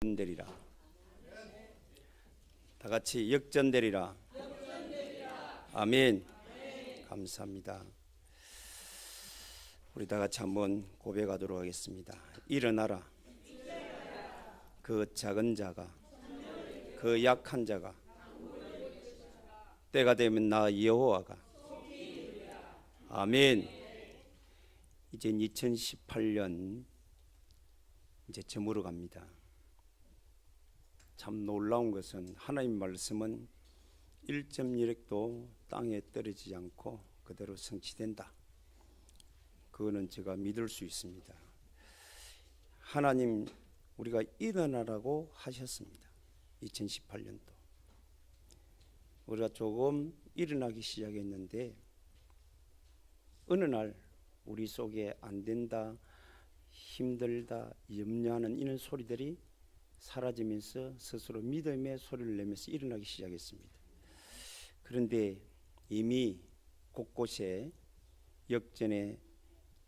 되리라. 다 같이 역전되리라. 아멘. 감사합니다. 우리 다 같이 한번 고백하도록 하겠습니다. 일어나라. 그 작은 자가, 그 약한 자가, 때가 되면 나 여호와가. 아멘. 이제 2018년 이제 저물어 갑니다. 참 놀라운 것은 하나님 말씀은 1.1핵도 땅에 떨어지지 않고 그대로 성취된다. 그거는 제가 믿을 수 있습니다. 하나님 우리가 일어나라고 하셨습니다. 2018년도 우리가 조금 일어나기 시작했는데 어느 날 우리 속에 안 된다, 힘들다, 염려하는 이런 소리들이 사라지면서 스스로 믿음의 소리를 내면서 일어나기 시작했습니다. 그런데 이미 곳곳에 역전의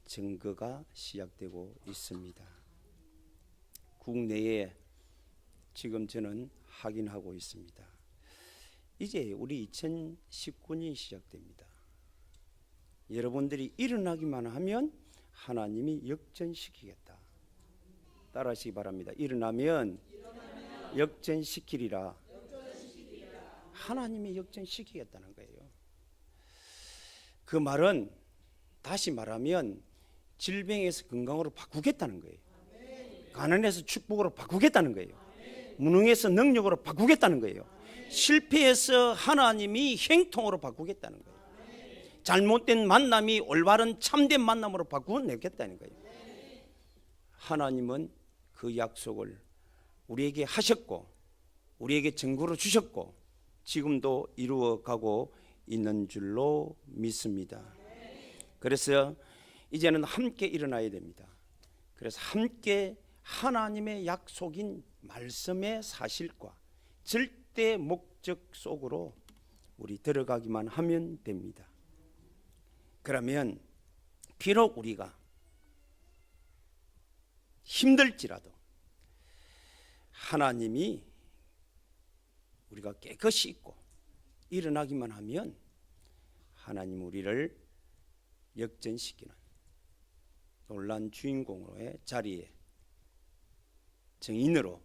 증거가 시작되고 있습니다. 국내에 지금 저는 확인하고 있습니다. 이제 우리 2019년이 시작됩니다. 여러분들이 일어나기만 하면 하나님이 역전시키겠다. 따라하시기 바랍니다. 일어나면 역전시키리라. 하나님이 역전시키겠다는 거예요. 그 말은 다시 말하면 질병에서 건강으로 바꾸겠다는 거예요. 가난에서 축복으로 바꾸겠다는 거예요. 무능에서 능력으로 바꾸겠다는 거예요. 실패에서 하나님이 행통으로 바꾸겠다는 거예요. 잘못된 만남이 올바른 참된 만남으로 바꾸겠다는 거예요. 하나님은 그 약속을 우리에게 하셨고 우리에게 증거로 주셨고 지금도 이루어가고 있는 줄로 믿습니다. 그래서 이제는 함께 일어나야 됩니다. 그래서 함께 하나님의 약속인 말씀의 사실과 절대 목적 속으로 우리 들어가기만 하면 됩니다. 그러면 비록 우리가 힘들지라도 하나님이 우리가 깨끗이 있고 일어나기만 하면 하나님 우리를 역전시키는 놀란 주인공의 자리에 증인으로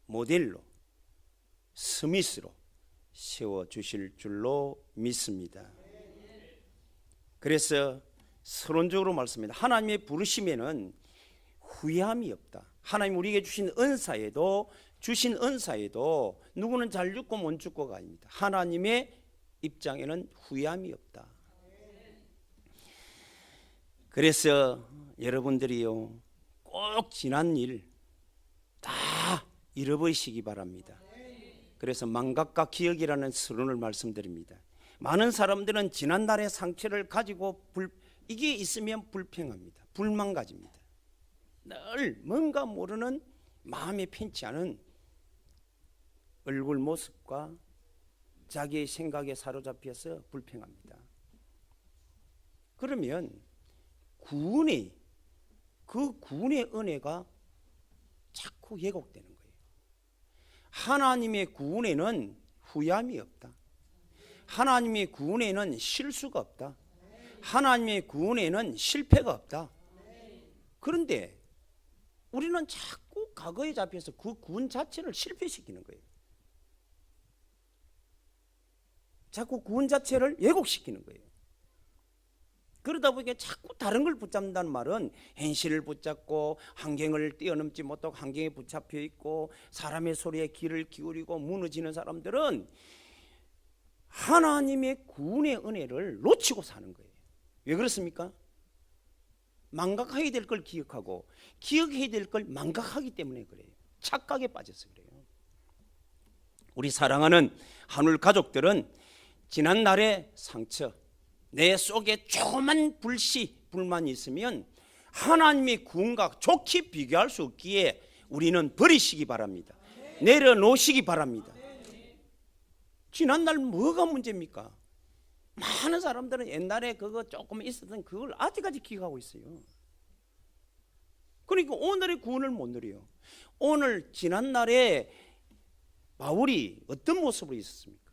모델로 스미스로 세워주실 줄로 믿습니다. 그래서 서론적으로 말씀합니다. 하나님의 부르심에는 후회함이 없다. 하나님 우리에게 주신 은사에도 누구는 잘 죽고 못 죽고가 아닙니다. 하나님의 입장에는 후회함이 없다. 그래서 여러분들이요 꼭 지난 일 다 잃어버리시기 바랍니다. 그래서 망각과 기억이라는 서론을 말씀드립니다. 많은 사람들은 지난날의 상처를 가지고 이게 있으면 불평합니다. 불만 가집니다. 늘 뭔가 모르는 마음에 편치 않은 얼굴 모습과 자기의 생각에 사로잡혀서 불평합니다. 그러면 그 구원의 은혜가 자꾸 왜곡되는 거예요. 하나님의 구원에는 후회함이 없다. 하나님의 구원에는 실수가 없다. 하나님의 구원에는 실패가 없다. 그런데 우리는 자꾸 과거에 잡혀서 그 구원 자체를 실패시키는 거예요. 자꾸 구원 자체를 왜곡시키는 거예요. 그러다 보니까 자꾸 다른 걸 붙잡는다는 말은 현실을 붙잡고 환경을 뛰어넘지 못하고 환경에 붙잡혀 있고 사람의 소리에 귀를 기울이고 무너지는 사람들은 하나님의 구원의 은혜를 놓치고 사는 거예요. 왜 그렇습니까? 망각해야 될 걸 기억하고 기억해야 될 걸 망각하기 때문에 그래요. 착각에 빠져서 그래요. 우리 사랑하는 한울 가족들은 지난날의 상처, 내 속에 조그만 불만이 있으면 하나님의 구원과 좋게 비교할 수 없기에 우리는 버리시기 바랍니다. 내려놓으시기 바랍니다. 지난날 뭐가 문제입니까? 많은 사람들은 옛날에 그거 조금 있었던 그걸 아직까지 기억하고 있어요. 그러니까 오늘의 구원을 못 누려요. 오늘 지난날에 바울이 어떤 모습으로 있었습니까?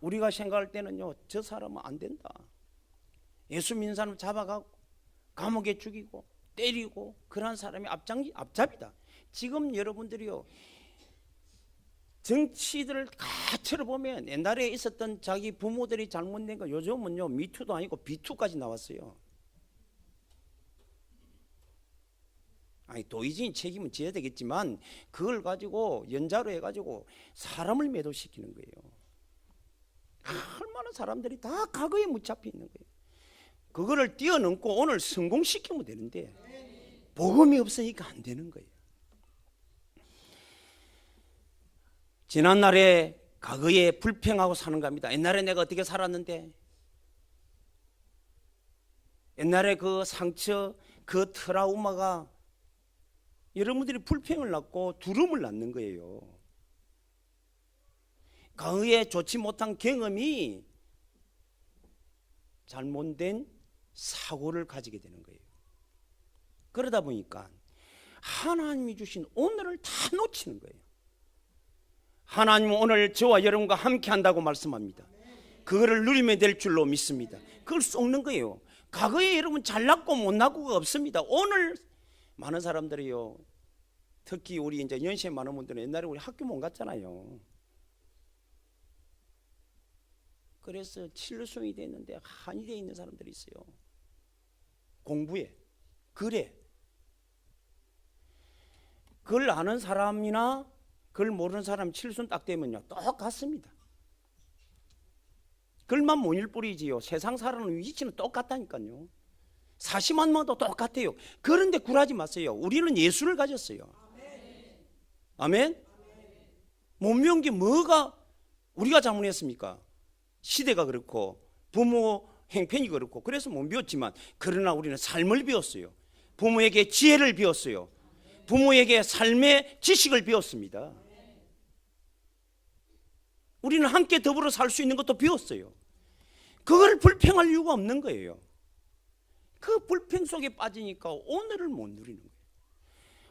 우리가 생각할 때는요, 저 사람은 안 된다. 예수 믿는 사람 잡아가고 감옥에 죽이고 때리고 그런 사람이 앞잡이다. 지금 여러분들이요, 정치들을 가처를 보면 옛날에 있었던 자기 부모들이 잘못된 거 요즘은요 미투도 아니고 비투까지 나왔어요. 아니 도의적인 책임은 져야 되겠지만 그걸 가지고 연자로 해가지고 사람을 매도시키는 거예요. 얼마나 사람들이 다 과거에 묻잡혀 있는 거예요. 그거를 뛰어넘고 오늘 성공시키면 되는데 복음이 없으니까 안 되는 거예요. 지난날에 과거에 불평하고 사는 겁니다. 옛날에 내가 어떻게 살았는데, 옛날에 그 상처, 그 트라우마가 여러분들이 불평을 낳고 두려움을 낳는 거예요. 과거에 좋지 못한 경험이 잘못된 사고를 가지게 되는 거예요. 그러다 보니까 하나님이 주신 오늘을 다 놓치는 거예요. 하나님은 오늘 저와 여러분과 함께 한다고 말씀합니다. 그거를 누리면 될 줄로 믿습니다. 그걸 썩는 거예요. 과거에 여러분 잘났고 못났고가 없습니다. 오늘 많은 사람들이요, 특히 우리 이제 연세 많은 분들은 옛날에 우리 학교 못 갔잖아요. 그래서 칠성이 됐는데 한이 되어 있는 사람들이 있어요. 공부에, 글에. 그걸 아는 사람이나 그걸 모르는 사람 칠순 딱 되면요 똑같습니다. 글만 못 읽뿌리지요. 세상 살아가는 위치는 똑같다니까요. 사심한 마음도 똑같아요. 그런데 굴하지 마세요. 우리는 예수를 가졌어요. 아멘? 못 배운 게 뭐가 우리가 잘못했습니까? 시대가 그렇고 부모 행편이 그렇고 그래서 못 배웠지만, 그러나 우리는 삶을 배웠어요. 부모에게 지혜를 배웠어요. 부모에게 삶의 지식을 배웠습니다. 우리는 함께 더불어 살 수 있는 것도 배웠어요. 그걸 불평할 이유가 없는 거예요. 그 불평 속에 빠지니까 오늘을 못 누리는 거예요.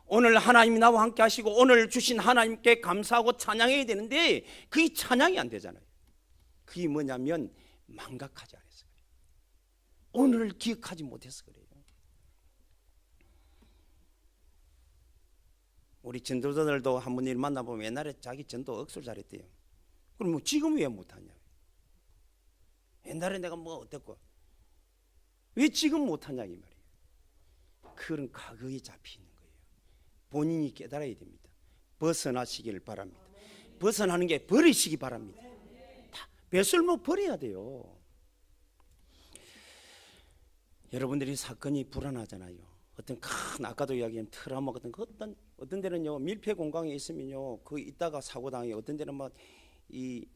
오늘 하나님이 나와 함께 하시고 오늘 주신 하나님께 감사하고 찬양해야 되는데 그게 찬양이 안 되잖아요. 그게 뭐냐면 망각하지 않았어요. 오늘을 기억하지 못해서 그래요. 우리 전도자들도 한 번 일 만나보면 옛날에 자기 전도 억수로 잘했대요. 그럼 뭐 지금 왜 못하냐? 옛날에 내가 뭐 어땠고 왜 지금 못하냐 이 말이에요. 그런 과거에 잡혀 있는 거예요. 본인이 깨달아야 됩니다. 벗어나시기를 바랍니다. 벗어나는 게 버리시기 바랍니다. 다 배설모 버려야 돼요. 여러분들이 사건이 불안하잖아요. 어떤 큰 아까도 이야기한 트라우마 같은 거 어떤 데는요 밀폐 공간에 있으면요 그 있다가 사고 당해. 어떤 데는 막 이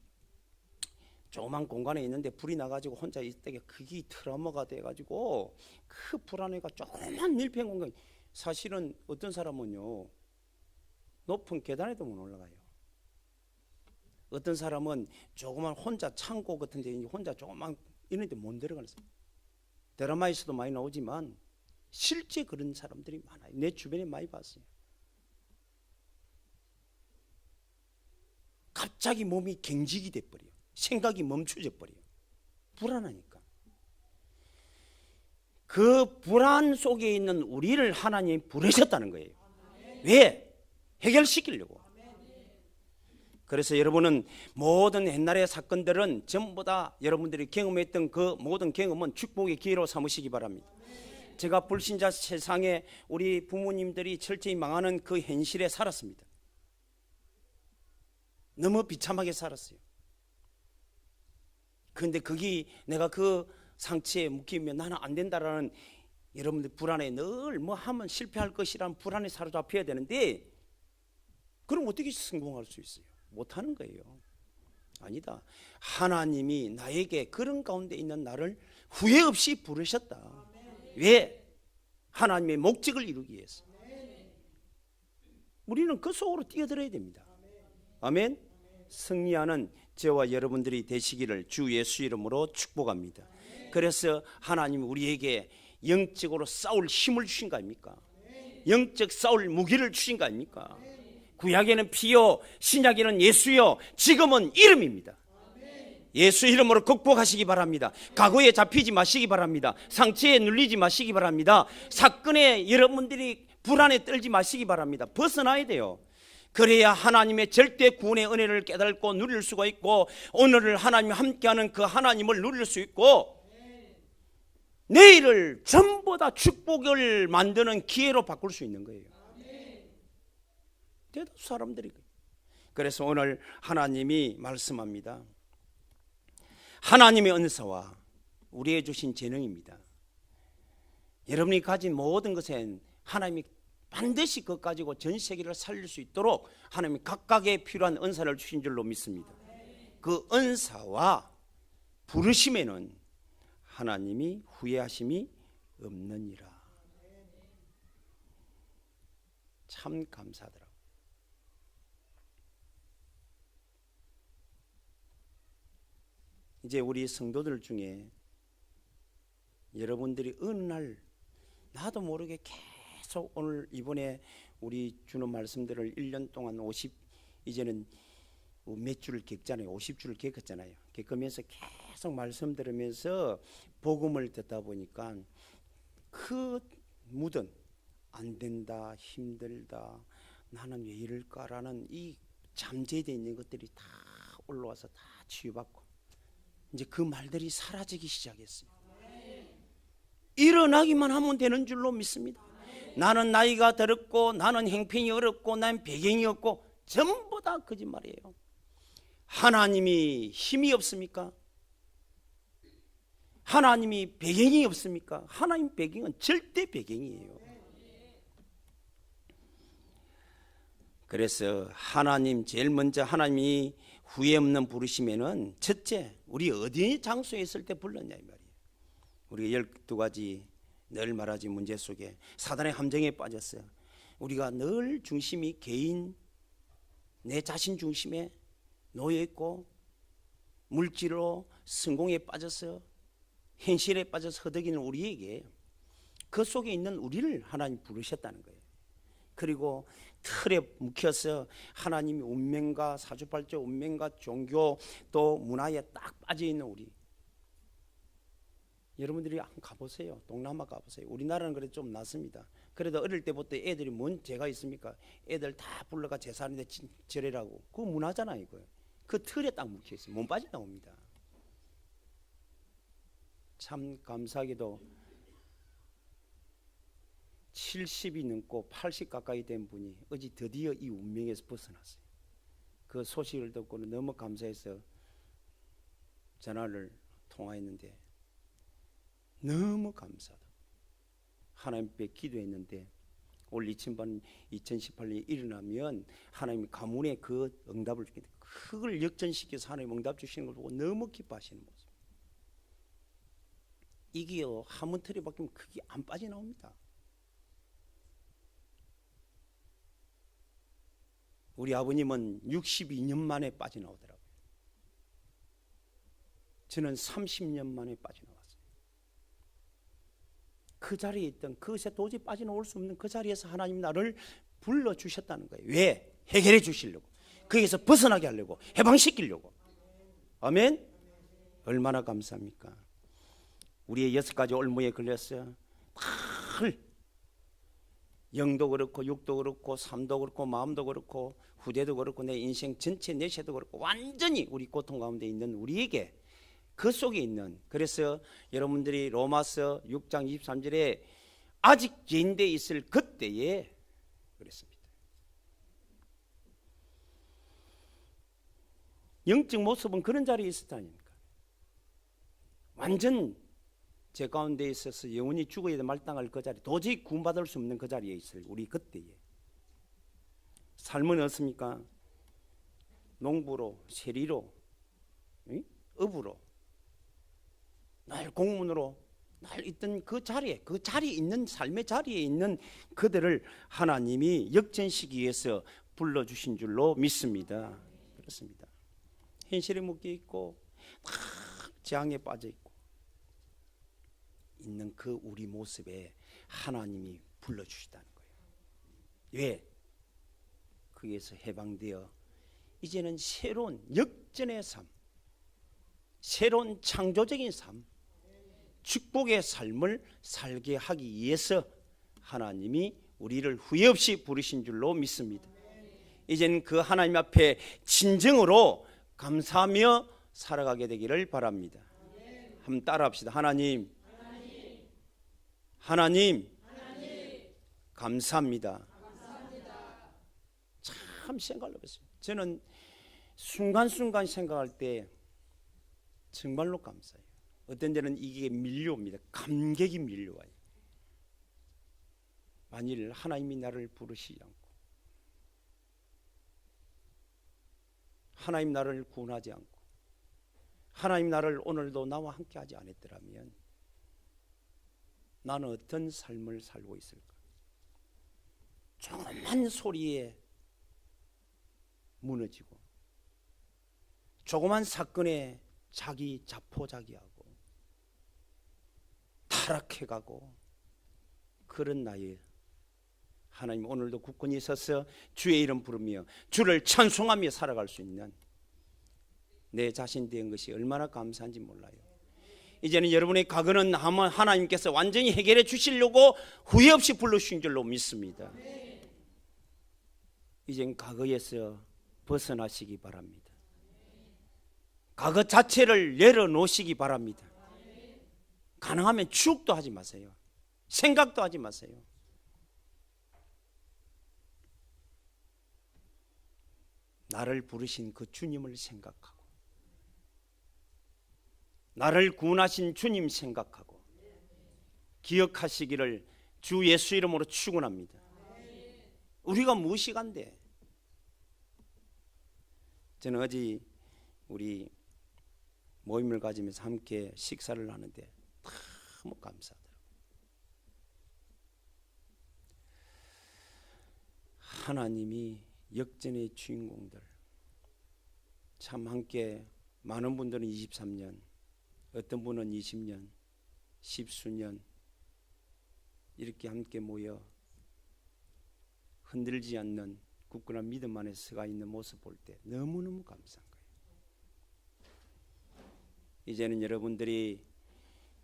조그만 공간에 있는데 불이 나가지고 혼자 있을 때 그게 트라우마가 돼가지고 그 불안해가 조그만 밀폐 공간. 사실은 어떤 사람은요 높은 계단에도 못 올라가요. 어떤 사람은 조그만 혼자 창고 같은 데 혼자 조그만 이런 데 못 들어가는 사람. 드라마에서도 많이 나오지만 실제 그런 사람들이 많아요. 내 주변에 많이 봤어요. 갑자기 몸이 갱직이 돼버려요. 생각이 멈춰져 버려요. 불안하니까. 그 불안 속에 있는 우리를 하나님이 부르셨다는 거예요. 왜? 해결시키려고. 그래서 여러분은 모든 옛날의 사건들은 전부 다 여러분들이 경험했던 그 모든 경험은 축복의 기회로 삼으시기 바랍니다. 제가 불신자 세상에 우리 부모님들이 철저히 망하는 그 현실에 살았습니다. 너무 비참하게 살았어요. 그런데 그게 내가 그 상처에 묶이면 나는 안 된다라는 여러분들 불안에 늘 뭐 하면 실패할 것이라는 불안에 사로잡혀야 되는데 그럼 어떻게 성공할 수 있어요? 못하는 거예요. 아니다. 하나님이 나에게 그런 가운데 있는 나를 후회 없이 부르셨다. 왜? 하나님의 목적을 이루기 위해서. 우리는 그 속으로 뛰어들어야 됩니다. 아멘. 승리하는 저와 여러분들이 되시기를 주 예수 이름으로 축복합니다. 그래서 하나님이 우리에게 영적으로 싸울 힘을 주신 거 아닙니까? 영적 싸울 무기를 주신 거 아닙니까? 구약에는 피요, 신약에는 예수요, 지금은 이름입니다. 예수 이름으로 극복하시기 바랍니다. 과거에 잡히지 마시기 바랍니다. 상처에 눌리지 마시기 바랍니다. 사건에 여러분들이 불안에 떨지 마시기 바랍니다. 벗어나야 돼요. 그래야 하나님의 절대 구원의 은혜를 깨닫고 누릴 수가 있고, 오늘을 하나님이 함께하는 그 하나님을 누릴 수 있고, 내일을 전부 다 축복을 만드는 기회로 바꿀 수 있는 거예요. 대다수 사람들이. 그래서 오늘 하나님이 말씀합니다. 하나님의 은사와 우리에게 주신 재능입니다. 여러분이 가진 모든 것엔 하나님이 반드시 그것 가지고 전 세계를 살릴 수 있도록 하나님이 각각의 필요한 은사를 주신 줄로 믿습니다. 그 은사와 부르심에는 하나님이 후회하심이 없느니라. 참 감사하더라고요. 이제 우리 성도들 중에 여러분들이 어느 날 나도 모르게 계속 오늘 이번에 우리 주는 말씀들을 1년 동안 이제는 몇 줄을 겪잖아요. 50줄을 겪었잖아요. 겪으면서 계속 말씀 들으면서 복음을 듣다 보니까 그 묻은 안 된다, 힘들다, 나는 왜 이럴까라는 이 잠재되어 있는 것들이 다 올라와서 다 치유받고 이제 그 말들이 사라지기 시작했어요. 일어나기만 하면 되는 줄로 믿습니다. 나는 나이가 들었고, 나는 형편이 어렵고, 나는 배경이 없고, 전부 다 거짓말이에요. 하나님이 힘이 없습니까? 하나님이 배경이 없습니까? 하나님 배경은 절대 배경이에요. 그래서 하나님 제일 먼저 하나님이 후회 없는 부르심에는 첫째, 우리 어디 장소에 있을 때 불렀냐 이 말이에요. 우리가 12가지 늘 말하지 문제 속에 사단의 함정에 빠졌어요. 우리가 늘 중심이 개인, 내 자신 중심에 놓여있고 물질로 성공에 빠져서 현실에 빠져서 허덕이는 우리에게 그 속에 있는 우리를 하나님 부르셨다는 거예요. 그리고 틀에 묵혀서 하나님이 운명과 사주팔자, 운명과 종교 또 문화에 딱 빠져있는 우리, 여러분들이 한번 가보세요. 동남아 가보세요. 우리나라는 그래도 좀 낫습니다. 그래도 어릴 때부터 애들이 뭔 죄가 있습니까? 애들 다 불러가 제사하는데 절해라고. 그거 문화잖아요. 이거. 그 틀에 딱 묵혀있어요. 못 빠져나옵니다. 참 감사하게도 70이 넘고 80 가까이 된 분이 어제 드디어 이 운명에서 벗어났어요. 그 소식을 듣고는 너무 감사해서 전화를 통화했는데 너무 감사하다. 하나님 앞에 기도했는데 올 2018년이 일어나면 하나님이 가문에 그 응답을 주겠다. 그걸 역전시켜서 하나님 응답 주시는 걸 보고 너무 기뻐하시는 모습. 이게요, 한번 틀에 박히면 그게 안 빠져나옵니다. 우리 아버님은 62년 만에 빠져나오더라고요. 저는 30년 만에 빠져나왔어요. 그 자리에 있던, 그것에 도저히 빠져나올 수 없는 그 자리에서 하나님 나를 불러주셨다는 거예요. 왜? 해결해 주시려고. 거기에서 벗어나게 하려고, 해방시키려고. 아멘? 얼마나 감사합니까? 우리의 6가지 올무에 걸렸어요. 영도 그렇고 육도 그렇고 삶도 그렇고 마음도 그렇고 후대도 그렇고 내 인생 전체 내세도 그렇고 완전히 우리 고통 가운데 있는 우리에게 그 속에 있는, 그래서 여러분들이 로마서 6장 23절에 아직 죄인돼 있을 그때에 그랬습니다. 영적 모습은 그런 자리에 있었다니까. 완전 제 가운데 있어서 영원히 죽어야 말당할 그 자리, 도저히 구원받을 수 없는 그 자리에 있을 우리 그때에 삶은 어떻습니까? 농부로, 세리로, 업으로, 날 공문으로 날 있던 그 자리에, 그 자리에 있는 삶의 자리에 있는 그들을 하나님이 역전시키기 위해서 불러주신 줄로 믿습니다. 그렇습니다. 현실에 묶여 있고 다 재앙에 빠져 있고 있는 그 우리 모습에 하나님이 불러주시다는 거예요. 왜? 거기에서 해방되어 이제는 새로운 역전의 삶, 새로운 창조적인 삶, 축복의 삶을 살게 하기 위해서 하나님이 우리를 후회 없이 부르신 줄로 믿습니다. 이제는 그 하나님 앞에 진정으로 감사하며 살아가게 되기를 바랍니다. 한번 따라합시다. 하나님, 감사합니다. 참 생각을 해봤어요. 저는 순간순간 생각할 때 정말로 감사해요. 어떤 때는 이게 밀려옵니다. 감격이 밀려와요. 만일 하나님이 나를 부르시지 않고 하나님 나를 구원하지 않고 하나님 나를 오늘도 나와 함께 하지 않았더라면 나는 어떤 삶을 살고 있을까? 조그만 소리에 무너지고 조그만 사건에 자기 자포자기하고 타락해가고 그런 나의 하나님 오늘도 굳건히 서서 주의 이름 부르며 주를 찬송하며 살아갈 수 있는 내 자신 된 것이 얼마나 감사한지 몰라요. 이제는 여러분의 과거는 하나님께서 완전히 해결해 주시려고 후회 없이 불러주신 줄로 믿습니다. 이젠 과거에서 벗어나시기 바랍니다. 과거 자체를 내려놓으시기 바랍니다. 가능하면 추억도 하지 마세요. 생각도 하지 마세요. 나를 부르신 그 주님을 생각하고 나를 구원하신 주님 생각하고 기억하시기를 주 예수 이름으로 축원합니다. 우리가 무엇이 간데? 저는 어제 우리 모임을 가지면서 함께 식사를 하는데 너무 감사하더라고요. 하나님이 역전의 주인공들 참 함께 많은 분들은 23년 어떤 분은 20년 10수년 이렇게 함께 모여 흔들지 않는 굳건한 믿음 안에 서가 있는 모습 볼 때 너무너무 감사한 거예요. 이제는 여러분들이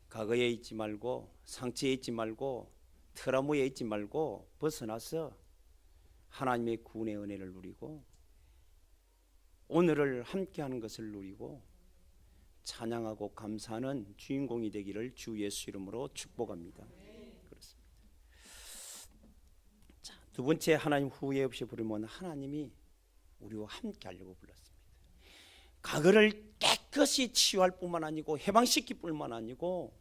과거에 있지 말고 상처에 있지 말고 트라우마에 있지 말고 벗어나서 하나님의 구원의 은혜를 누리고 오늘을 함께하는 것을 누리고 찬양하고 감사하는 주인공이 되기를 주 예수 이름으로 축복합니다. 그렇습니다. 자, 두 번째 하나님 후회 없이 부르면 하나님이 우리와 함께하려고 불렀습니다. 과거를 깨끗이 치유할 뿐만 아니고 해방시킬 뿐만 아니고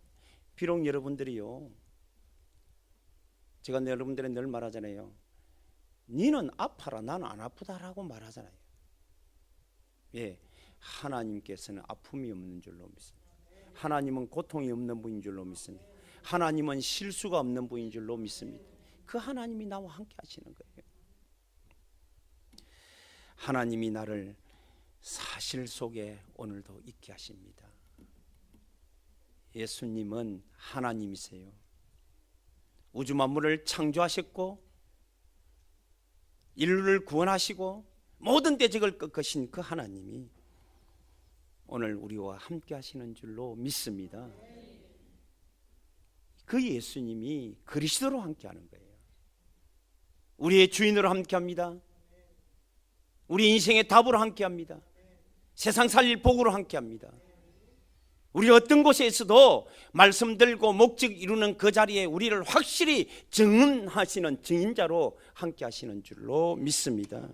비록 여러분들이요 제가 여러분들은 늘 말하잖아요. 니는 아파라 나는 안 아프다라고 말하잖아요. 예, 하나님께서는 아픔이 없는 줄로 믿습니다. 하나님은 고통이 없는 분인 줄로 믿습니다. 하나님은 실수가 없는 분인 줄로 믿습니다. 그 하나님이 나와 함께 하시는 거예요. 하나님이 나를 사실 속에 오늘도 있게 하십니다. 예수님은 하나님이세요. 우주 만물을 창조하셨고 인류를 구원하시고 모든 대적을 꺾으신 그 하나님이 오늘 우리와 함께 하시는 줄로 믿습니다. 그 예수님이 그리스도로 함께 하는 거예요. 우리의 주인으로 함께 합니다. 우리 인생의 답으로 함께 합니다. 세상 살릴 복으로 함께 합니다. 우리 어떤 곳에 있어도 말씀 들고 목적 이루는 그 자리에 우리를 확실히 증언하시는 증인자로 함께 하시는 줄로 믿습니다.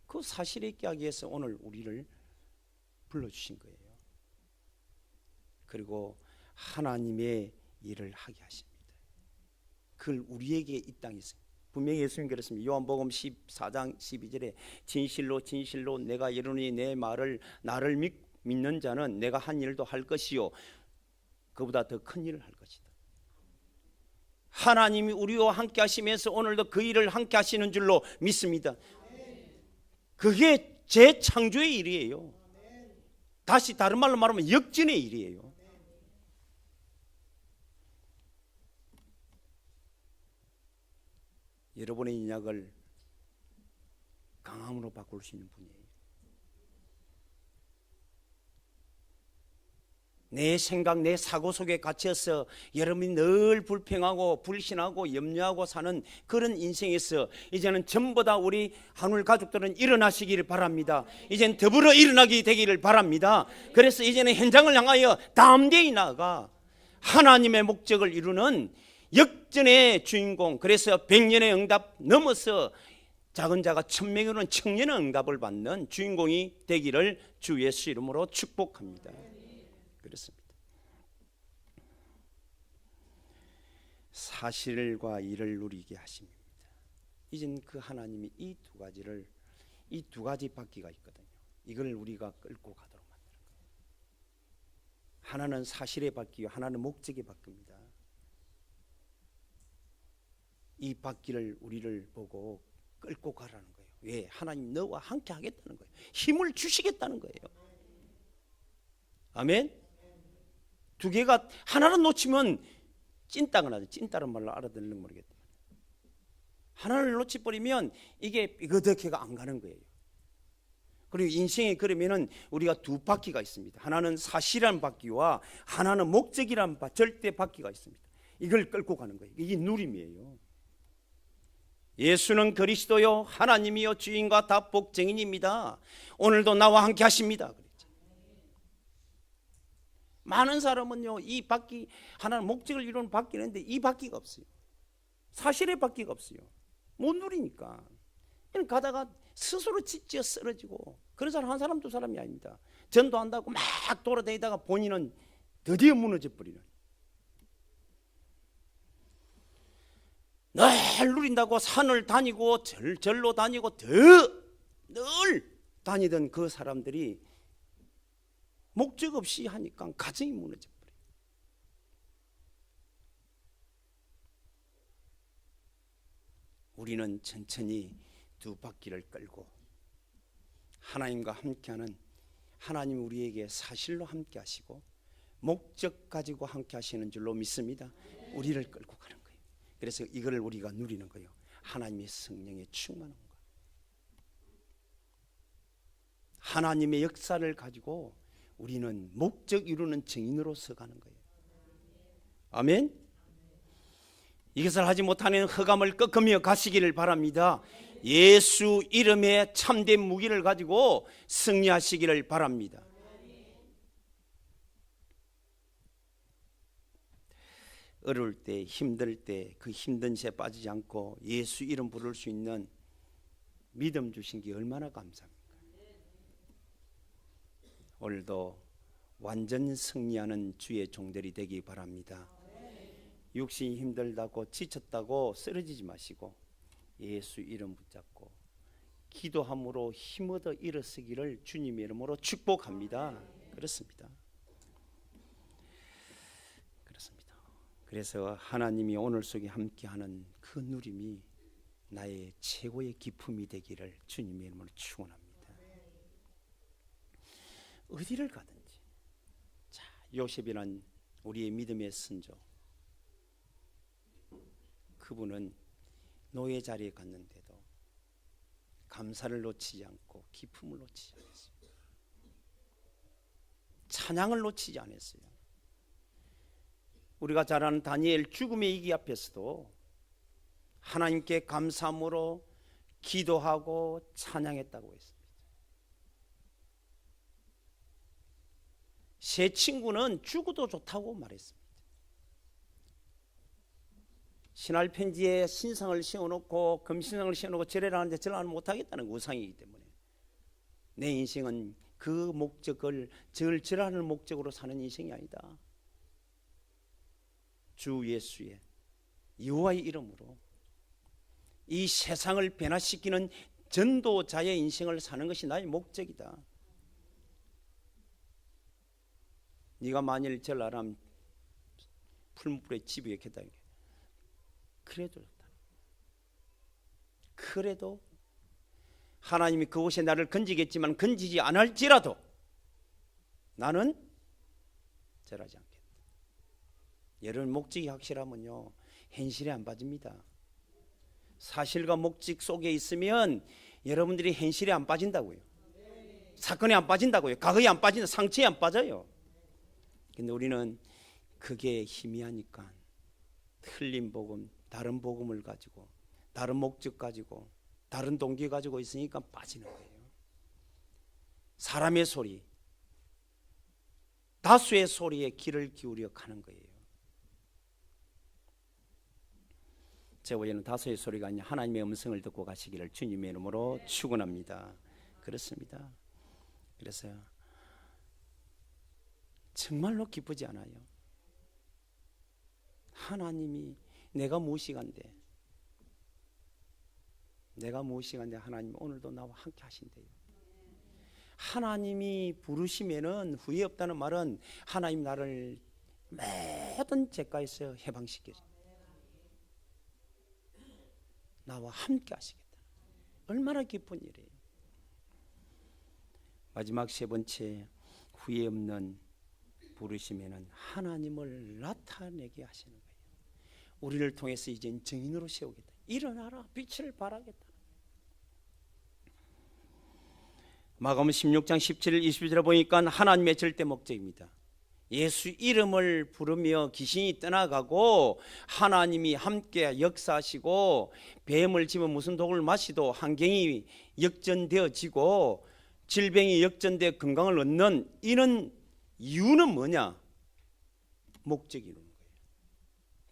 그 사실에 있게 하기 위해서 오늘 우리를 불러주신 거예요. 그리고 하나님의 일을 하게 하십니다. 그걸 우리에게 이 땅에서 분명히 예수님 그랬습니다. 요한복음 14장 12절에 진실로 진실로 내가 이르노니 내 말을 나를 믿는 자는 내가 한 일도 할 것이요 그보다 더 큰 일을 할 것이다. 하나님이 우리와 함께 하시면서 오늘도 그 일을 함께 하시는 줄로 믿습니다. 그게 재창조의 일이에요. 다시 다른 말로 말하면 역전의 일이에요. 여러분의 인약을 강함으로 바꿀 수 있는 분이에요. 내 생각, 내 사고 속에 갇혀서 여러분이 늘 불평하고 불신하고 염려하고 사는 그런 인생에서 이제는 전부 다 우리 한울 가족들은 일어나시기를 바랍니다. 이제는 더불어 일어나게 되기를 바랍니다. 그래서 이제는 현장을 향하여 담대히 나아가 하나님의 목적을 이루는 역전의 주인공, 그래서 100년의 응답 넘어서 작은 자가 1000명이 이루는 청년의 응답을 받는 주인공이 되기를 주 예수 이름으로 축복합니다. 그렇습니다. 사실과 일을 누리게 하십니다. 이젠 그 하나님이 이 두 가지 바퀴가 있거든요. 이걸 우리가 끌고 가도록 만드는 거예요. 하나는 사실의 바퀴요, 하나는 목적의 바퀴입니다. 이 바퀴를 우리를 보고 끌고 가라는 거예요. 왜? 하나님 너와 함께 하겠다는 거예요. 힘을 주시겠다는 거예요. 아멘. 두 개가 하나를 놓치면 찐따가 나죠. 찐따란 말로 알아듣는 모르겠다. 하나를 놓치버리면 이게 삐그덕해가 안 가는 거예요. 그리고 인생에 그러면은 우리가 두 바퀴가 있습니다. 하나는 사실이라는 바퀴와 하나는 목적이라는 절대 바퀴가 있습니다. 이걸 끌고 가는 거예요. 이게 누림이에요. 예수는 그리스도요 하나님이요 주인과 다 복증인입니다. 오늘도 나와 함께 하십니다. 많은 사람은요 이 바퀴, 하나는 목적을 이루는 바퀴는 있는데 이 바퀴가 없어요. 사실의 바퀴가 없어요. 못 누리니까 가다가 스스로 지쳐 쓰러지고, 그런 사람 한 사람 두 사람이 아닙니다. 전도한다고 막 돌아다니다가 본인은 드디어 무너져 버리는, 늘 누린다고 산을 다니고 절로 다니고 늘 다니던 그 사람들이 목적 없이 하니까 가정이 무너져 버려요. 우리는 천천히 두 바퀴를 끌고 하나님과 함께하는, 하나님 우리에게 사실로 함께 하시고 목적 가지고 함께 하시는 줄로 믿습니다. 우리를 끌고 가는 거예요. 그래서 이걸 우리가 누리는 거예요. 하나님의 성령에 충만한 것, 하나님의 역사를 가지고 우리는 목적 이루는 증인으로서 가는 거예요. 아멘. 이것을 하지 못하는 흑암을 꺾으며 가시기를 바랍니다. 예수 이름의 참된 무기를 가지고 승리하시기를 바랍니다. 어려울 때, 힘들 때 그 힘든 새 빠지지 않고 예수 이름 부를 수 있는 믿음 주신 게 얼마나 감사합니까? 오늘도 완전 승리하는 주의 종들이 되기 바랍니다. 육신이 힘들다고 지쳤다고 쓰러지지 마시고 예수 이름 붙잡고 기도함으로 힘 얻어 일어서기를 주님의 이름으로 축복합니다. 그렇습니다. 그래서 하나님이 오늘 속에 함께하는 그 누림이 나의 최고의 기쁨이 되기를 주님의 이름으로 축원합니다. 어디를 가든지, 자, 요셉이란 우리의 믿음의 선조, 그분은 노예 자리에 갔는데도 감사를 놓치지 않고 기쁨을 놓치지 않았어요. 찬양을 놓치지 않았어요. 우리가 잘 아는 다니엘 죽음의 위기 앞에서도 하나님께 감사함으로 기도하고 찬양했다고 했습니다. 세 친구는 죽어도 좋다고 말했습니다. 신할 편지에 신상을 씌워놓고 금신상을 씌워놓고 절해라 하는데 절하는 못하겠다는 우상이기 때문에 내 인생은 그 목적을 절하는 목적으로 사는 인생이 아니다. 주 예수의 여호와의 이름으로 이 세상을 변화시키는 전도자의 인생을 사는 것이 나의 목적이다. 네가 만일 절하람 풀무불에 집이겠다. 그래도 좋다. 그래도 하나님이 그곳에 나를 건지겠지만 건지지 않을지라도 나는 절하지 않겠다. 여러분 목적이 확실하면요 현실에 안 빠집니다. 사실과 목적 속에 있으면 여러분들이 현실에 안 빠진다고요. 사건에 안 빠진다고요. 과거에 안 빠진다. 상처에 안 빠져요. 근데 우리는 그게 희미하니까 틀린 복음, 다른 복음을 가지고, 다른 목적 가지고, 다른 동기 가지고 있으니까 빠지는 거예요. 사람의 소리, 다수의 소리에 귀를 기울여 가는 거예요. 제 오해는 다수의 소리가 아니라 하나님의 음성을 듣고 가시기를 주님의 이름으로 축원합니다. 그렇습니다. 그래서 정말로 기쁘지 않아요. 하나님이 내가 무엇이간데 하나님 오늘도 나와 함께 하신대요. 하나님이 부르시면은 후회 없다는 말은 하나님 나를 모든 죄가에서 해방시켜줘. 나와 함께 하시겠다. 얼마나 기쁜 일이에요. 마지막 세 번째, 후회 없는 부르시면은 하나님을 나타내게 하시는 거예요. 우리를 통해서 이제 증인으로 세우겠다. 일어나라, 빛을 발하겠다. 마가복음 16장 17절 20절에 보니까 하나님의 절대 목적입니다. 예수 이름을 부르며 귀신이 떠나가고 하나님이 함께 역사하시고 뱀을 집어 무슨 독을 마시도 환경이 역전되어지고 질병이 역전되어 건강을 얻는 이런 이유는 뭐냐? 목적이 있는 거예요.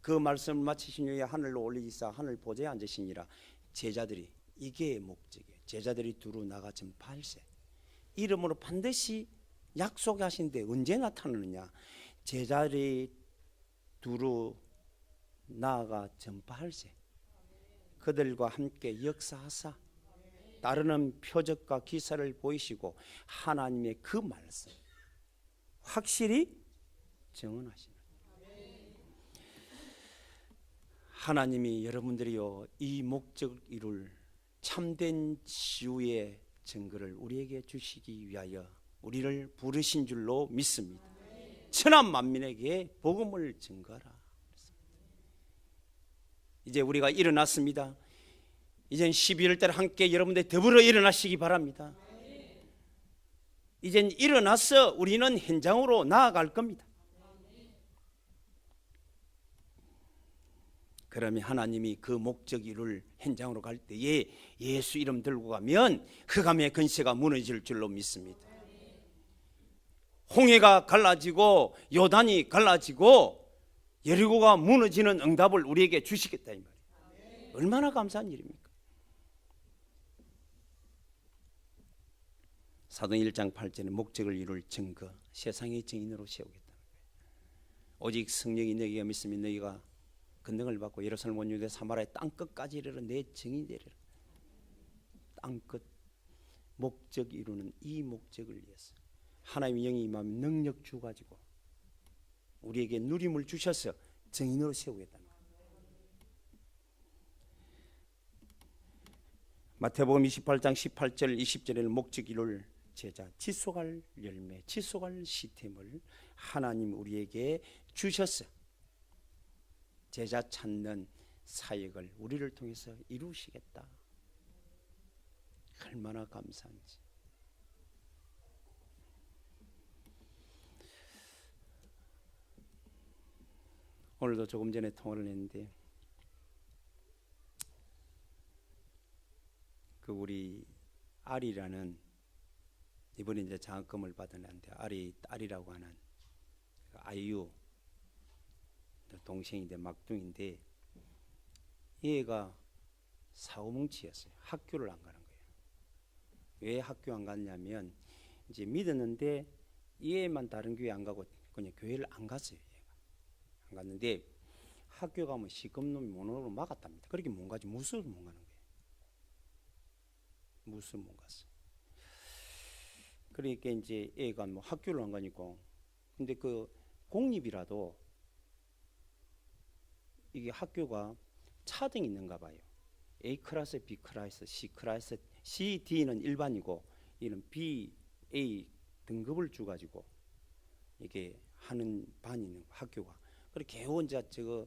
그 말씀을 마치신 후에 하늘로 올리시사 하늘 보좌에 앉으시니라. 제자들이 이게 목적이에요. 제자들이 두루 나가 전파할세. 이름으로 반드시 약속하신데 언제 나타나느냐? 제자들이 두루 나아가 전파할세. 그들과 함께 역사하사 따르는 표적과 기사를 보이시고 하나님의 그 말씀 확실히 증언하시는. 하나님이 여러분들이요 이 목적 이룰 참된 지우의 증거를 우리에게 주시기 위하여 우리를 부르신 줄로 믿습니다. 천한 만민에게 복음을 증거하라. 이제 우리가 일어났습니다. 이젠 12월 달 함께 여러분들 더불어 일어나시기 바랍니다. 이젠 일어나서 우리는 현장으로 나아갈 겁니다. 그러면 하나님이 그 목적 이룰 현장으로 갈 때에 예수 이름 들고 가면 흑암의 근세가 무너질 줄로 믿습니다. 홍해가 갈라지고 요단이 갈라지고 여리고가 무너지는 응답을 우리에게 주시겠다 이 말이에요. 얼마나 감사한 일입니까? 사도행 1장 8절에 목적을 이룰 증거, 세상의 증인으로 세우겠다는 거예요. 오직 성령이 너희가 믿으면 너희가 권능을 받고 예루살렘 온 유대 사마리아 땅끝까지 이르러 내 증인이 되리라. 땅끝 목적 이루는 이 목적을 위해서 하나님의 영이 임하면 능력 주가지고 우리에게 누림을 주셔서 증인으로 세우겠다는 거예요. 마태복음 28장 18절 20절에는 목적 이룰 제자, 지속할 열매, 지속할 시스템을 하나님 우리에게 주셨어. 제자 찾는 사역을 우리를 통해서 이루시겠다. 얼마나 감사한지. 오늘도 조금 전에 통화를 했는데 그 우리 아리라는 이번에 이제 장학금을 받은 애한테 아리라고 하는 아이유 동생인데 막둥인데 얘가 사고뭉치였어요. 학교를 안 가는 거예요. 왜 학교 안 갔냐면 이제 믿었는데 얘만 다른 교회 안 가고 그냥 교회를 안 갔어요. 얘가 안 갔는데 학교 가면 시급놈이 문으로 막았답니다. 그렇게 못 가지 무술 못 가는 거예요. 무술 못 갔어. 그러니까 이제 애가 뭐 학교를 안 가니까 근데 그 공립이라도 이게 학교가 차등이 있는가 봐요. A 클래스, B 클래스, C 클래스, C, D는 일반이고 이는 B, A 등급을 주가지고 이게 하는 반이 있는 학교가. 그리고 개혼자 저거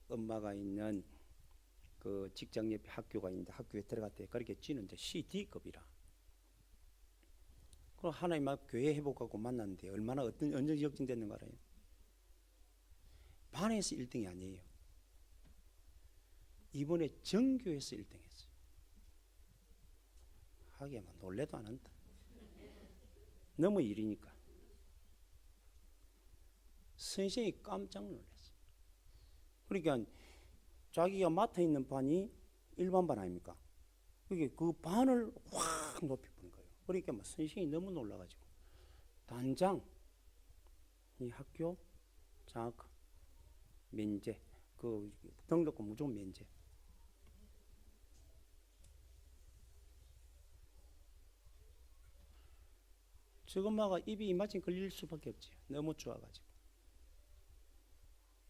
엄마가 있는 그 직장 옆에 학교가 있는데 학교에 들어갔대. 그렇게 찌는데 CD급이라. 그럼 하나님 앞 교회 회복하고 만났는데 얼마나 어떤 언제 역진됐는가 알아요? 반에서 1등이 아니에요. 이번에 전교에서 1등 했어요. 하기야 뭐 놀래도 안 한다. 너무 일이니까. 선생님이 깜짝 놀랐어요. 그러니까 자기가 맡아 있는 반이 일반 반 아닙니까? 그게 그 반을 확 높여버린 거예요. 그러니까 뭐 선생님이 너무 놀라가지고 단장 이 학교 장학 면제 그 등록금 무조건 면제. 저것마가 입이 이마침 걸릴 수밖에 없지. 너무 좋아가지고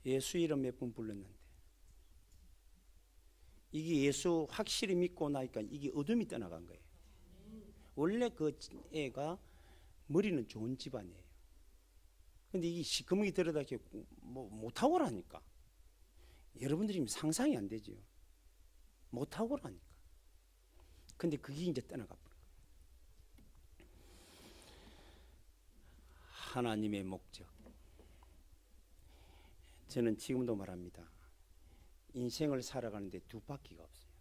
예수 이름 몇 번 불렀는데 이게 예수 확실히 믿고 나니까 이게 어둠이 떠나간 거예요. 원래 그 애가 머리는 좋은 집안이에요. 근데 이게 시커멓게 들여다게 뭐 못하고라니까. 여러분들이 상상이 안 되죠. 못하고라니까. 근데 그게 이제 떠나가 버린 거예요. 하나님의 목적. 저는 지금도 말합니다. 인생을 살아가는데 두 바퀴가 없어요.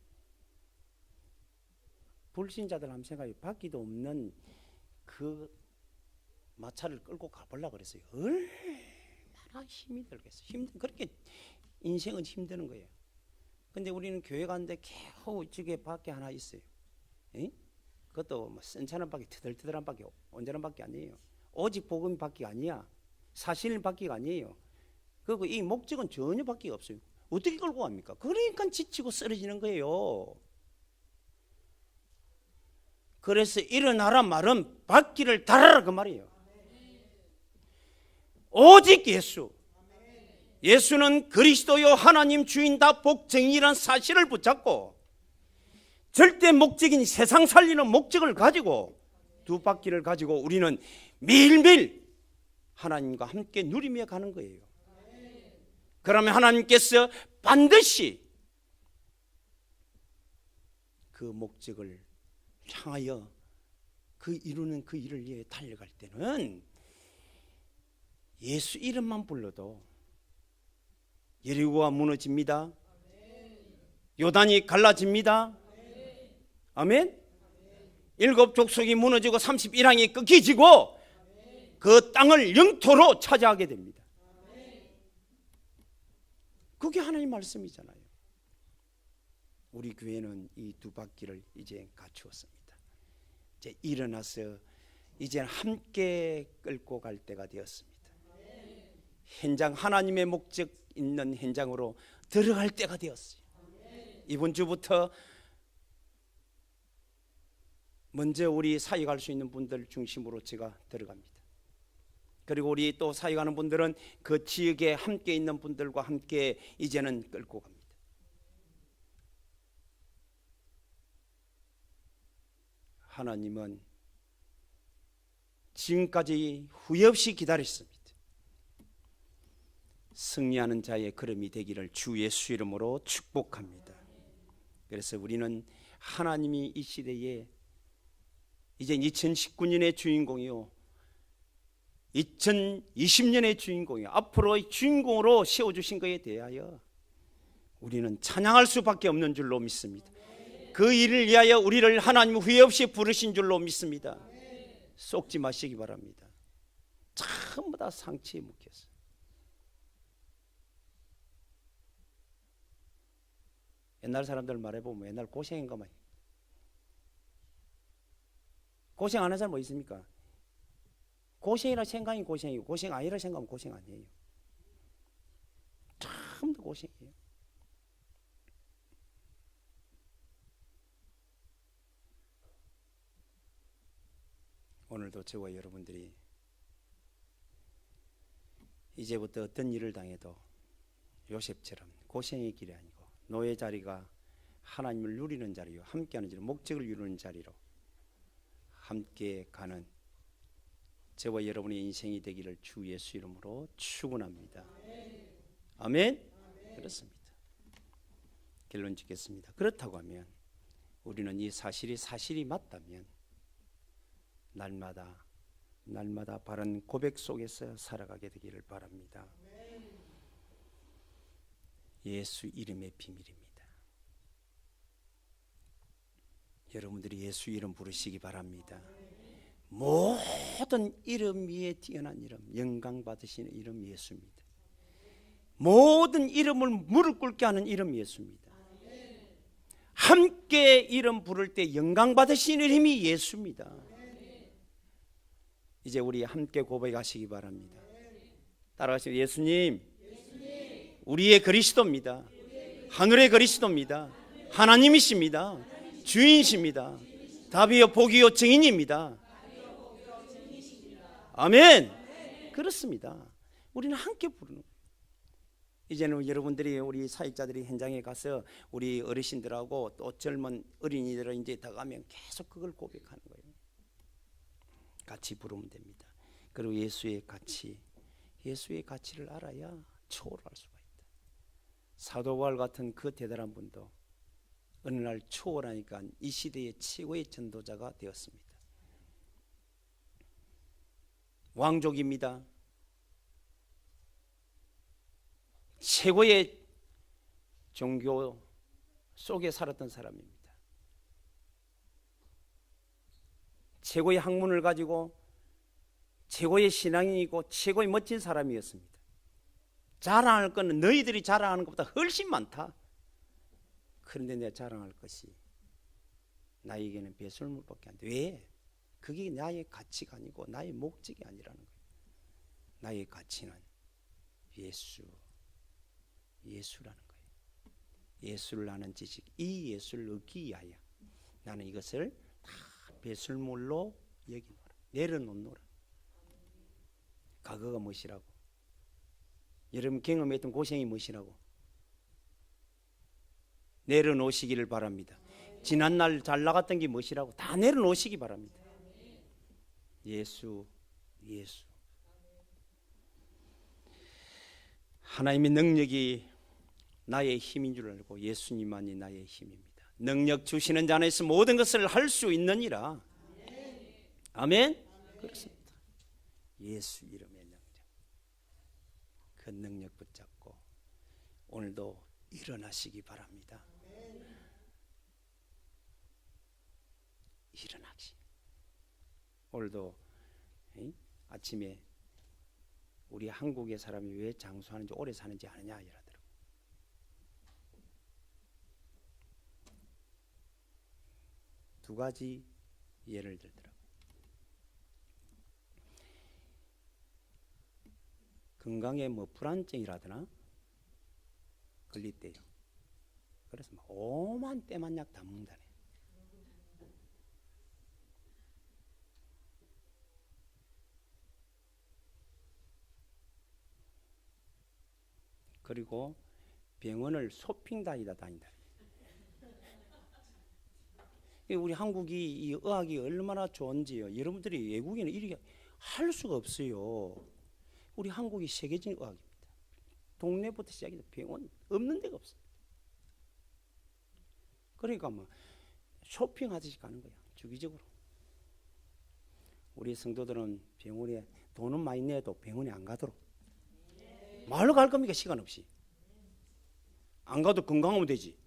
불신자들 한번 생각해. 바퀴도 없는 그 마차를 끌고 가보려고 그랬어요. 얼마나 힘이 들겠어요. 그렇게 인생은 힘드는 거예요. 근데 우리는 교회 가는데 겨우 저게 바퀴 하나 있어요. 에? 그것도 뭐 쓴찬한 바퀴, 터들터들한 바퀴, 온전한 바퀴 아니에요. 오직 복음 바퀴가 아니야. 사실 바퀴가 아니에요. 그리고 이 목적은 전혀 바퀴가 없어요. 어떻게 끌고 갑니까? 그러니까 지치고 쓰러지는 거예요. 그래서 일어나라 말은 바퀴를 달아라 그 말이에요. 오직 예수. 예수는 그리스도요 하나님 주인다 복정이란 사실을 붙잡고 절대 목적인 세상 살리는 목적을 가지고 두 바퀴를 가지고 우리는 매일매일 하나님과 함께 누리며 가는 거예요. 그러면 하나님께서 반드시 그 목적을 향하여 그 이루는 그 일을 위해 달려갈 때는 예수 이름만 불러도 여리고가 무너집니다. 요단이 갈라집니다. 아멘. 7 족속이 무너지고 31항이 끊기지고 그 땅을 영토로 차지하게 됩니다. 그게 하나님 말씀이잖아요. 우리 교회는 이 두 바퀴를 이제 갖추었습니다. 이제 일어나서 이제 함께 끌고 갈 때가 되었습니다. 현장 하나님의 목적 있는 현장으로 들어갈 때가 되었어요. 이번 주부터 먼저 우리 사역 갈 수 있는 분들 중심으로 제가 들어갑니다. 그리고 우리 또 사역하는 분들은 그 지역에 함께 있는 분들과 함께 이제는 끌고 갑니다. 하나님은 지금까지 후회 없이 기다렸습니다. 승리하는 자의 걸음이 되기를 주 예수 이름으로 축복합니다. 그래서 우리는 하나님이 이 시대에 이제 2019년의 주인공이요 2020년의 주인공이요 앞으로의 주인공으로 세워주신 것에 대하여 우리는 찬양할 수밖에 없는 줄로 믿습니다. 그 일을 위하여 우리를 하나님 후회 없이 부르신 줄로 믿습니다. 속지 마시기 바랍니다. 전부 다 상처에 묶였어요. 옛날 사람들 말해보면 옛날 고생인가 마요. 고생 안 하는 사람 뭐 있습니까? 고생이라 생각이 고생이고 고생 아니라 생각하면 고생 아니에요. 전부 고생이에요. 오늘도 저와 여러분들이 이제부터 어떤 일을 당해도 요셉처럼 고생의 길이 아니고 노예 자리가 하나님을 누리는 자리요 함께하는 자리, 목적을 이루는 자리로 함께 가는 저와 여러분의 인생이 되기를 주 예수 이름으로 축원합니다. 아멘. 그렇습니다. 결론 짓겠습니다. 그렇다고 하면 우리는 이 사실이 맞다면 날마다 바른 고백 속에서 살아가게 되기를 바랍니다. 예수 이름의 비밀입니다. 여러분들이 예수 이름 부르시기 바랍니다. 모든 이름 위에 뛰어난 이름, 영광 받으시는 이름 예수입니다. 모든 이름을 무릎 꿇게 하는 이름 예수입니다. 함께 이름 부를 때 영광 받으시는 이름이 예수입니다. 이제 우리 함께 고백하시기 바랍니다. 따라가시죠. 예수님, 우리의 그리스도입니다. 하늘의 그리스도입니다. 하나님이십니다. 주인이십니다. 답이요 복이요 증인입니다. 아멘. 그렇습니다. 우리는 함께 부르는 거예요. 이제는 여러분들이 우리 사역자들이 현장에 가서 우리 어르신들하고 또 젊은 어린이들은 이제 더 가면 계속 그걸 고백하는 거예요. 같이 부르면 됩니다. 그리고 예수의 가치를 알아야 초월할 수가 있다. 사도 바울 같은 그 대단한 분도 어느 날 초월하니까 이 시대의 최고의 전도자가 되었습니다. 왕족입니다. 최고의 종교 속에 살았던 사람입니다. 최고의 학문을 가지고 최고의 신앙인이고 최고의 멋진 사람이었습니다. 자랑할 것은 너희들이 자랑하는 것보다 훨씬 많다. 그런데 내가 자랑할 것이 나에게는 배설물밖에 안 돼. 왜? 그게 나의 가치가 아니고 나의 목적이 아니라는 거예요. 나의 가치는 예수라는 거예요. 예수를 아는 지식, 이 예수를 얻기 위하여 나는 이것을 다 배설물로 여기노라, 내려놓노라. 과거가 무엇이라고? 여러분 경험했던 고생이 무엇이라고? 내려놓으시기를 바랍니다. 지난날 잘 나갔던 게 무엇이라고? 다 내려놓으시기 바랍니다. 예수. 하나님의 능력이 나의 힘인 줄 알고 예수님만이 나의 힘입니다. 능력 주시는 자 안에서 모든 것을 할 수 있느니라. 아멘. 그렇습니다. 예수 이름의 능력, 그 능력 붙잡고 오늘도 일어나시기 바랍니다. 일어나시. 오늘도 아침에 우리 한국의 사람이 왜 장수하는지 오래 사는지 아느냐 이러더라고요. 두 가지 예를 들더라고요. 건강에 뭐 불안증이라더나 걸릴 때요. 그래서 막 오만 때만 약 다 먹는다네. 그리고 병원을 쇼핑 다니다. 우리 한국이 이 의학이 얼마나 좋은지요. 여러분들이 외국에는 이렇게 할 수가 없어요. 우리 한국이 세계적인 의학입니다. 동네부터 시작해서 병원 없는 데가 없어요. 그러니까 뭐 쇼핑하듯이 가는 거야. 주기적으로. 우리 성도들은 병원에 돈은 많이 내도 병원에 안 가도록. 말로 갈 겁니까? 시간 없이. 안 가도 건강하면 되지.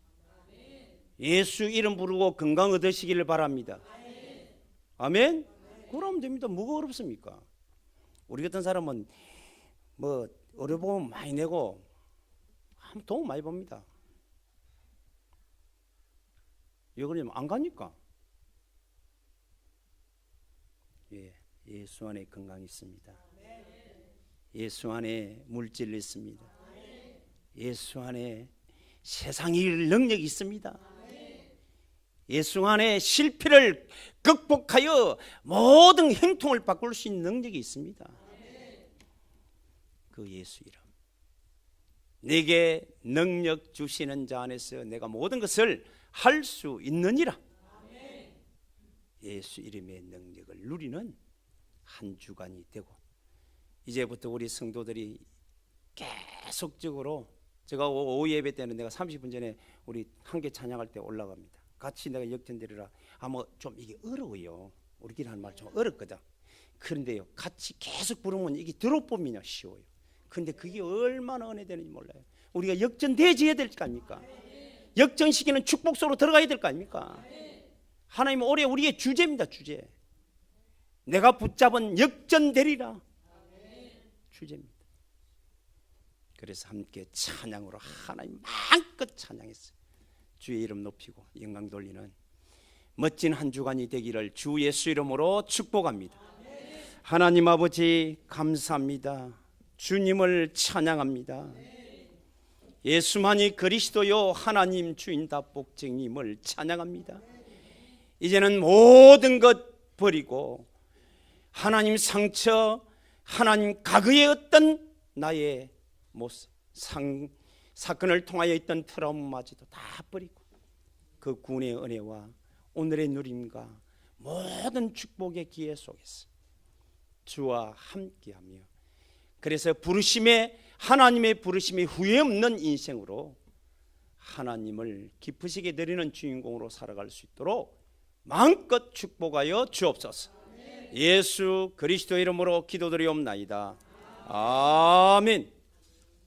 예수 이름 부르고 건강 얻으시기를 바랍니다. 아멘? 그러면 됩니다. 뭐가 어렵습니까? 우리 같은 사람은 뭐 의료보험 많이 내고 돈 많이 법니다. 왜 그러냐면 안 가니까. 예수 안에 건강이 있습니다. 예수 안에 물질이 있습니다. 예수 안에 세상이 이길 능력이 있습니다. 예수 안에 실패를 극복하여 모든 행통을 바꿀 수 있는 능력이 있습니다. 그 예수 이름. 내게 능력 주시는 자 안에서 내가 모든 것을 할 수 있느니라. 예수 이름의 능력을 누리는 한 주간이 되고 이제부터 우리 성도들이 계속적으로 제가 오후 예배 때는 내가 30분 전에 우리 함께 찬양할 때 올라갑니다. 같이 내가 역전되리라. 아마 좀 이게 어려워요. 우리끼리 하는 말 좀 어렵거든. 그런데요, 같이 계속 부르면 이게 들어보면 쉬워요. 근데 그게 얼마나 은혜 되는지 몰라요. 우리가 역전되어야 될 거 아닙니까? 역전시키는 축복소로 들어가야 될 거 아닙니까? 하나님은 올해 우리의 주제입니다. 주제. 내가 붙잡은 역전되리라. 주제입니다. 그래서 함께 찬양으로 하나님 마음껏 찬양했어요. 주의 이름 높이고 영광 돌리는 멋진 한 주간이 되기를 주 예수 이름으로 축복합니다. 하나님 아버지 감사합니다. 주님을 찬양합니다. 예수만이 그리스도요 하나님 주인다 복쟁님을 찬양합니다. 이제는 모든 것 버리고 하나님 상처, 하나님 과거의 어떤 나의 모습, 사건을 통하여 있던 트라우마마저도 다 버리고 그 구원의 은혜와 오늘의 누림과 모든 축복의 기회 속에서 주와 함께하며 그래서 하나님의 부르심에 후회 없는 인생으로 하나님을 기쁘시게 드리는 주인공으로 살아갈 수 있도록 마음껏 축복하여 주옵소서. 예수 그리스도 이름으로 기도드리옵나이다. 아멘.